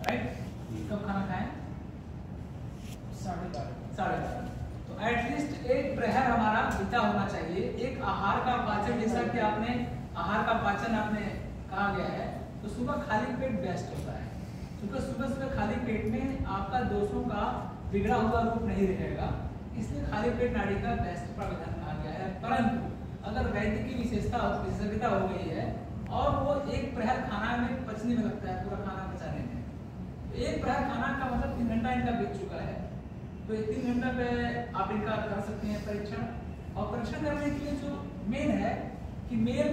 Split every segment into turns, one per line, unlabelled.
Right. कब खाना खाएं? 12:30। तो एटलीस्ट एक प्रहर हमारा बीता होना चाहिए। एक आहार का पाचन, जैसा कि आपने आहार का पाचन आपने कहा गया है, तो सुबह खाली पेट बेस्ट होता है, क्योंकि सुबह खाली पेट में आपका दोषों का बिगड़ा हुआ रूप नहीं रहेगा, इसलिए खाली पेट नाड़ी का बेस्ट प्रावधान कहा गया है। परंतु अगर वैद्य की विशेषज्ञता हो गई है और वो एक प्रहर खाना में पचने में लगता है, पूरा खाना पचाने में, तो एक प्रहर खाना का मतलब 3 घंटा इनका बीत चुका है, तो 3 घंटा पे आप इनका कर सकते हैं परीक्षण। और परीक्षण करने के लिए जो मेन है कि मेल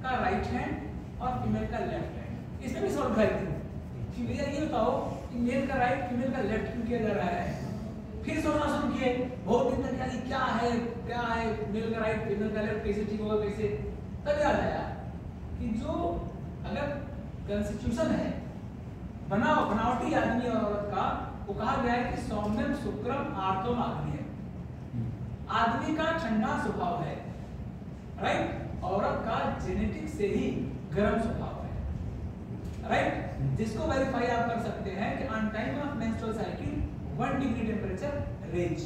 का राइट हैंड और फीमेल का लेफ्ट हैंड, इसमें भी सॉल्व करेंगे कि भैया ये बताओ कि मेल का राइट फीमेल का लेफ्ट क्यों किया जा रहा है। फिर सोचना शुरू किए बहुत दिन तक, क्या है मेल का राइट फीमेल का लेफ्ट, कैसे ठीक होगा कैसे। तब याद आया कि जो अगर कॉन्स्टिट्यूशन है बनावटी आदमी और औरत का, वो कहा गया है कि सौम्यम शुक्रम आर्तम आग्नेय, आदमी का ठंडा स्वभाव है, राइट, औरत का जेनेटिक से ही गर्म स्वभाव है, राइट, जिसको वेरीफाई आप कर सकते हैं कि on time of menstrual cycle 1 degree temperature range,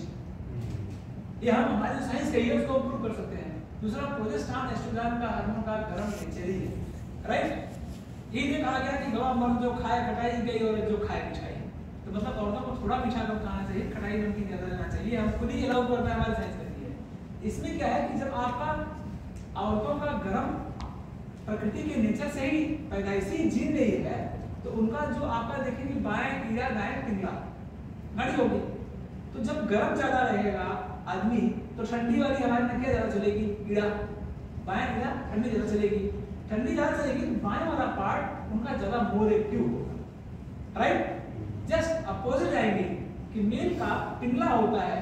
ये हम हमारी साइंस कही है उसको प्रूव कर सकते हैं। दूसरा प्रोजेस्टेरोन एस्ट्रोजन का हार्मोन का गर्म नेचर ही है, राइट। ये कहा गया कि गवा मर्द जो खाए खटाई गई और जो खाए मिठाई, तो मतलब औरतों को थोड़ा मीठा कम खाना चाहिए, खटाई नमकीन ज्यादा लेना चाहिए, हम खुद ही अलाउ करना है, हमारी साइंस करती है। इसमें क्या है कि जब आपका औरतों का गर्म प्रकृति के नेचर से ही पैदाइशी जीन रही है, तो उनका जो आपका देखेंगे बाएं कीड़ा दाएं पिंगला गाड़ी होगी, तो जब गर्म ज्यादा रहेगा आदमी तो ठंडी वाली हमारी नखिया ज्यादा चलेगी, कीड़ा बाएं कीड़ा ठंडी ज्यादा चलेगी, ठंडी ज्यादा चलेगी तो बाएं वाला पार्ट उनका ज्यादा मोर एक्टिव होगा, राइट। जस्ट अपोजिट आएंगे कि मेल का पिंगला होता है,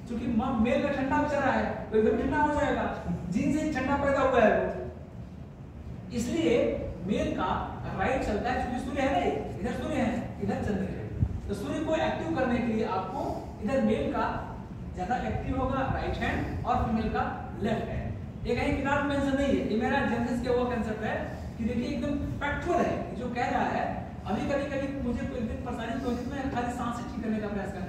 क्योंकि मेल का ठंडा बेचारा है तो एकदम ठंडा हो जाएगा, जीन से ठंडा पैदा हुआ है वो, इसलिए मेल का राइट चलता है, क्योंकि सूर्य है ना, इधर सूर्य है इधर चंद्र है, तो सूर्य को एक्टिव करने के लिए आपको इधर मेल का ज्यादा एक्टिव होगा राइट हैंड और फीमेल का लेफ्ट हैंड। ये कहीं किताब में मेंशन नहीं है, ये मेरा जेनेसिस के वो कांसेप्ट है कि देखिए एकदम फैक्चुअल है जो कह रहा है। अभी कभी मुझे कोई दिन परेशानी तो मैं खाली सांसें ठीक करने का प्रयास कर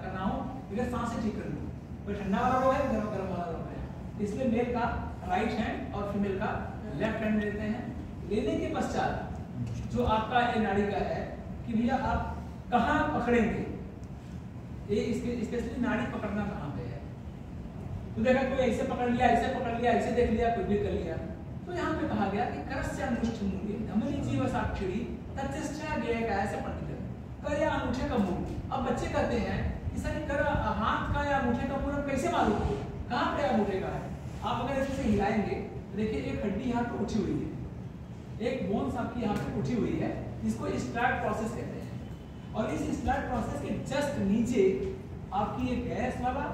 रहा हूँ, बिना सांसें ठीक कर लूँ, कोई ठंडा वाला रोग है गर्म वाला रोग है, इसलिए मेल का राइट हैंड और फीमेल का लेफ्ट हैंड लेते हैं। लेने के पश्चात जो आपका ये नाड़ी का है कि भैया आप कहाँ पकड़ेंगे, ये स्पेशली नाड़ी पकड़ना कहाँ पे है, तो देखा कोई ऐसे पकड़ लिया ऐसे देख लिया कुछ भी कर लिया, तो यहाँ पे कहा गया कि करस्य अनुष्ठ मूल्य धमनी जीव साक्षरी तचष्टा गया का ऐसे पंडित कर या अंगूठे का मूल। अब बच्चे कहते हैं कि सर कर हाथ का या अंगूठे का मूल कैसे मालूम हो कहाँ पे अंगूठे का है। आप अगर ऐसे हिलाएंगे तो देखिए एक हड्डी यहाँ पे उठी हुई है, एक बोन्स आपकी यहाँ पे उठी हुई है, जिसको स्टार्ट प्रोसेस कहते हैं, और इस स्टार्ट प्रोसेस के जस्ट नीचे आपकी ये गैस वाला,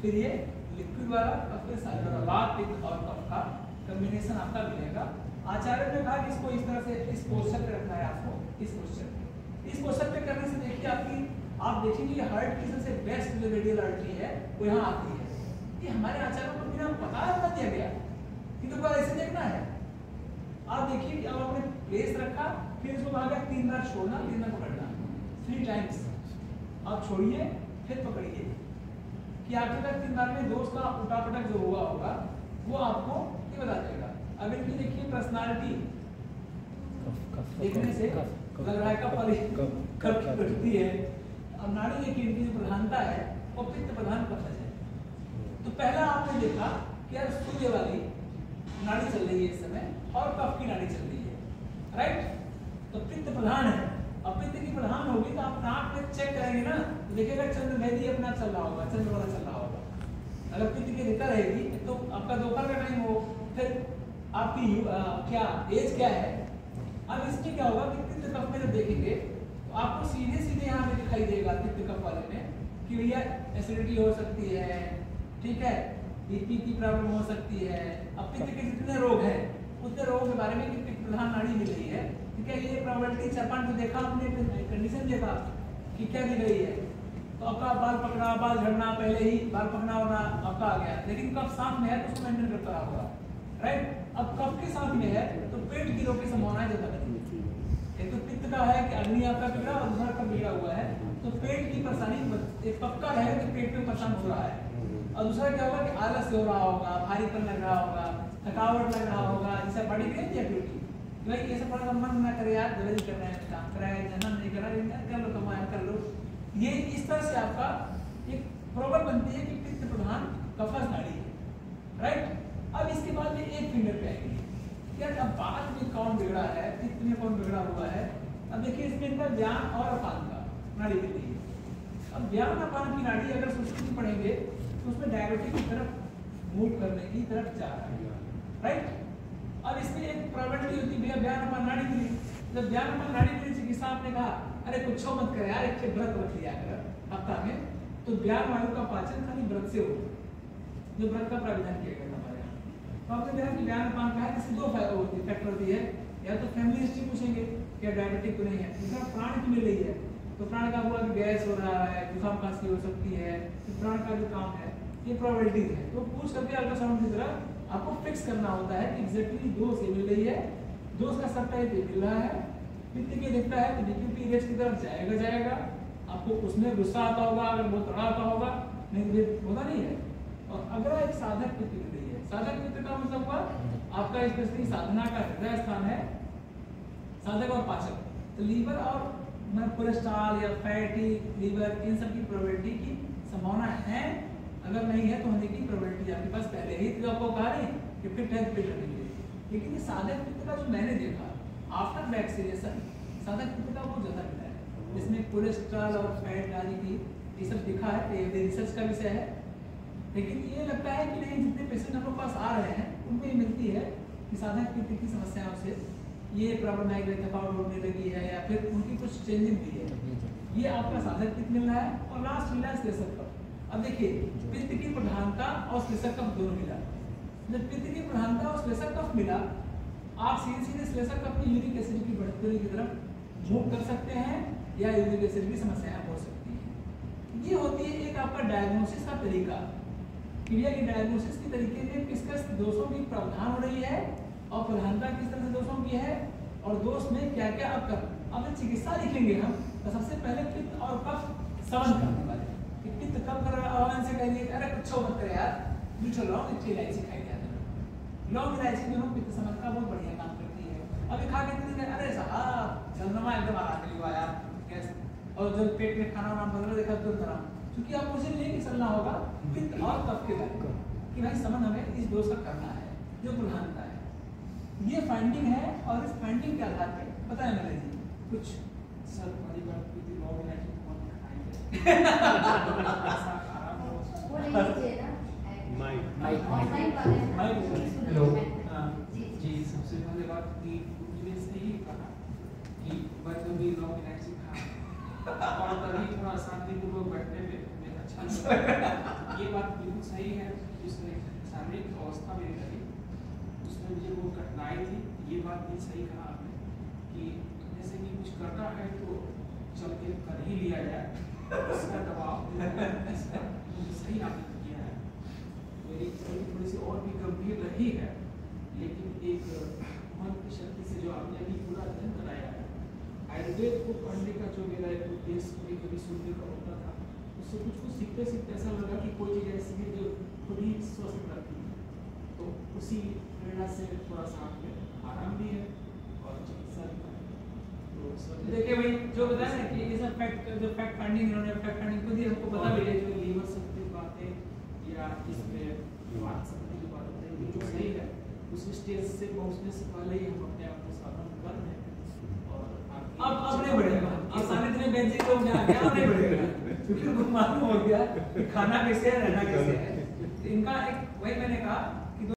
फिर ये लिक्विड वाला और फिर सॉलिड वाला लाल पित्त और कफ का कॉम्बिनेशन आपका मिलेगा। आचार्य ने कहा कि इसको इस तरह से इस पोस्चर पे रखना है आपको, इस पोस्चर पे करने से देखिए आपकी आप देखेंगे हार्ट की सबसे बेस्ट जो रेडियल आर्टरी है वो यहाँ आती है। ये हमारे आचार्यों को बिना पता बता दिया गया कि तो ऐसे देखना है। आप देखिए कि अब आपने प्लेस रखा, फिर इसको कहा गया 3 बार छोड़ना 3 बार पकड़ना, 3 टाइम्स आप छोड़िए फिर पकड़िए कि आखिरकार 3 बार में दोस्त का उल्टा पटक जो हुआ होगा वो आपको ये बता देगा। अब इनकी देखिए पर्सनालिटी देखने से लग रहा है कब की प्रकृति है। अब नाड़ी देखिए इनकी जो प्रधानता है वो पित्त प्रधान कफज है। तो पहला आपने देखा कि यार सूर्य वाली नाड़ी चल रही है इस समय और कफ की नाड़ी चल रही है, राइट। तो पित्त प्रधान है, अब पित्त की प्रधान होगी तो आप नाक पे चेक करेंगे ना, देखिएगा चंद्र मेहदी अपना चल रहा होगा, चंद्र वाला चल रहा होगा। अगर पित्त की रेखा रहेगी तो आपका दोपहर का टाइम हो, फिर आपकी क्या एज क्या है। अब इसमें क्या होगा कि पित्त कफ में जब देखेंगे तो आपको सीधे सीधे यहाँ पे दिखाई देगा पित्त कफ वाले में कि भैया एसिडिटी हो सकती है, ठीक है, बीपी की प्रॉब्लम हो सकती है। अब पित्त के जितने रोग हैं उतने रोगों के बारे में कि पित्त प्रधान नाड़ी मिल रही है, ठीक है। ये प्रोबेबिलिटी 4-5 देखा आपने, कंडीशन देखा कि क्या दी गई है, तो आपका बाल पकड़ा, बाल झड़ना, पहले ही बाल पकड़ना होना आपका आ गया, लेकिन कफ साथ में है तो उसको मेंटेन करता होगा, राइट। अब कफ के साथ में है तो पेट की रोग की संभावना ज्यादा रहती है। एक तो पित्त क्या है कि अग्नि आपका बिगड़ा और दूसरा का बिगड़ा हुआ है, तो पेट की परेशानी एक पक्का है कि पेट में परेशान हो रहा है। और दूसरा क्या होगा कि आलस हो रहा होगा, भारीपन लग रहा होगा, थकावट लग रहा होगा, जैसे बॉडी की एक्टिविटी भाई ये सब थोड़ा मन ना करे यार, जल्दी कर रहे हैं काम कराए जना नहीं करा कर लो कमाया कर लो। ये इस तरह से आपका एक प्रॉब्लम बनती है कि पित्त प्रधान कफस नाड़ी है, राइट। अब इसके बाद में एक फिंगर पे आएगी यार, अब बात में कौन बिगड़ा है, पित्त में कौन बिगड़ा हुआ है। अब देखिए इसमें इनका व्यान और अपान का नाड़ी मिलती है। अब व्यान अपान की नाड़ी अगर सुश्रुति पढ़ेंगे तो उसमें डायबिटिक की तरफ मूव करने की तरफ जा रहा है, राइट। अब इसमें एक प्रोबेबिलिटी होती है भैया व्यान अपान नाड़ी मिली, जब व्यान अपान नाड़ी मिली चिकित्सा आपने कहा अरे कुछ मत कर यार, एक व्रत रख लिया कर हफ्ता में, तो व्यान वायु का पाचन खाली व्रत से हो, जो व्रत का प्राविधान किया गया हमारे यहाँ। तो आपने देखा कि व्यान अपान का है, इससे दो फैक्टर होती है, या तो फैमिली हिस्ट्री पूछेंगे क्या डायबिटिक तो नहीं है, दूसरा प्राण की मिल रही है, तो प्राण का हुआ कि गैस हो रहा है, जुकाम खांसी हो सकती है, तो प्राण का जो काम है ये प्रोबेबिलिटी है। तो पूछ करके अल्ट्रासाउंड की तरह आपको फिक्स करना होता है कि एग्जैक्टली दोष ये मिल रही है, दोष का सब टाइप ये मिल रहा है, पित्त की दिखता है तो बीपी रेस की तरफ जाएगा, आपको उसमें गुस्सा आता होगा, अगर बहुत तड़ा आता होगा, नहीं तो होता नहीं है। और अगर एक साधक पित्त मिल रही है, साधक पित्त का मतलब हुआ आपका स्पेशली साधना का हृदय स्थान है साधक और पाचक, तो लीवर और कोलेस्ट्रॉल या फैटी लीवर इन सब की प्रोबेबिलिटी की संभावना है, अगर नहीं है तो होने की प्रोबेबिलिटी आपके पास पहले ही तो आपको कहा नहीं कि फिट है फिट रहेंगे। लेकिन ये साधक पित्त का जो मैंने देखा आफ्टर वैक्सीनेशन, साधक पित्त का बहुत ज्यादा मिला है, जिसमें कोलेस्ट्रॉल और फैट आदि की ये सब दिखा है, ये रिसर्च का विषय है। लेकिन ये लगता है कि नहीं, जितने पेशेंट हम लोग पास आ रहे हैं उनको ये मिलती है कि साधक पित्त की समस्याओं से ये प्रॉब्लम है, थकावट होने लगी है या फिर उनकी कुछ चेंजिंग हुई है, ये आपका साधक पित्त मिल रहा है। और लास्ट मिला है श्लेषक कफ। अब देखिए पित्त की प्रधानता और श्लेषक कफ दोनों मिला, जब पित्त की प्रधानता और श्लेषक कफ मिला, आप सीधे श्लेषक कफ की यूरिक एसिड की बढ़ोतरी की तरफ मूव कर सकते हैं या यूरिक एसिड की समस्याएं हो सकती हैं। ये होती है एक आपका डायग्नोसिस का तरीका, क्रिया की डायग्नोसिस के तरीके में किस दोषों की प्रावधान हो रही है और प्रधानता किस तरह से दोषों की है और दोष में क्या क्या अब जब चिकित्सा लिखेंगे हम तो सबसे पहले पित्त और कफ समन करने वाले कि पित्त कब कर रहा है से कहेंगे अरे कुछ मत कर यार, मीठा लौंग इलायची खाई जाता है, लौंग इलायची दोनों पित्त समन का बहुत बढ़िया काम करती है। अभी खा के अरे साहब चंद्रमा एकदम आराम मिली हुआ यार गैस, और जब पेट में खाना वाना बदल देखा तो तरह, क्योंकि आप मुझे लेके चलना होगा पित्त और कफ के बारे कि भाई समन हमें इस दोष का करना है जो प्रधानता है। ये फाइंडिंग है और इस फाइंडिंग के आधार पे बताएं मैंने जी कुछ
सर बड़ी बात की थी लॉन्ग इलायची कौन खाएंगे हेलो जी, सबसे पहले बात की मुझे सही कहा कि बच्चों भी लॉन्ग इलायची खा और तभी थोड़ा शांतिपूर्वक बैठने में अच्छा लगा। ये बात बिल्कुल सही है, जिसने शारीरिक अवस्था में रही उसमें मुझे वो कठिनाई थी। ये बात भी सही कहा आपने कि जैसे कि कुछ करना है तो चल के कर ही लिया जाए, इसका दबाव सही आपने किया है। मेरी थोड़ी सी और भी गंभीर रही है, लेकिन एक मन की शक्ति से जो आपने अभी पूरा अध्ययन कराया है, आयुर्वेद को पढ़ने का जो मेरा एक उद्देश्य कभी सुनने का होता था, उससे कुछ सीखते सीखते ऐसा लगा कि कोई चीज़ ऐसी है जो खुद ही स्वस्थ रखती है, तो उसी प्रेरणा से थोड़ा सा आपके आराम भी है और चिकित्सा भी है। तो
देखिए भाई जो बताया ना कि ये सब फैक्ट जो फैक्ट फाइंडिंग इन्होंने फैक्ट फाइंडिंग खुद ही हमको बता भी है,
जो लीवर शक्ति बातें या इसमें वात शक्ति की बात है जो सही है, उस स्टेज से पहुंचने से पहले ही हम अपने आप को साधन कर रहे हैं। और
अब नहीं बढ़ेगा, अब सारे दिन बेंचिंग लोग जा के अब नहीं बढ़ेगा क्योंकि उनको मालूम हो गया कि खाना कैसे है रहना कैसे है। इनका एक वही मैंने कहा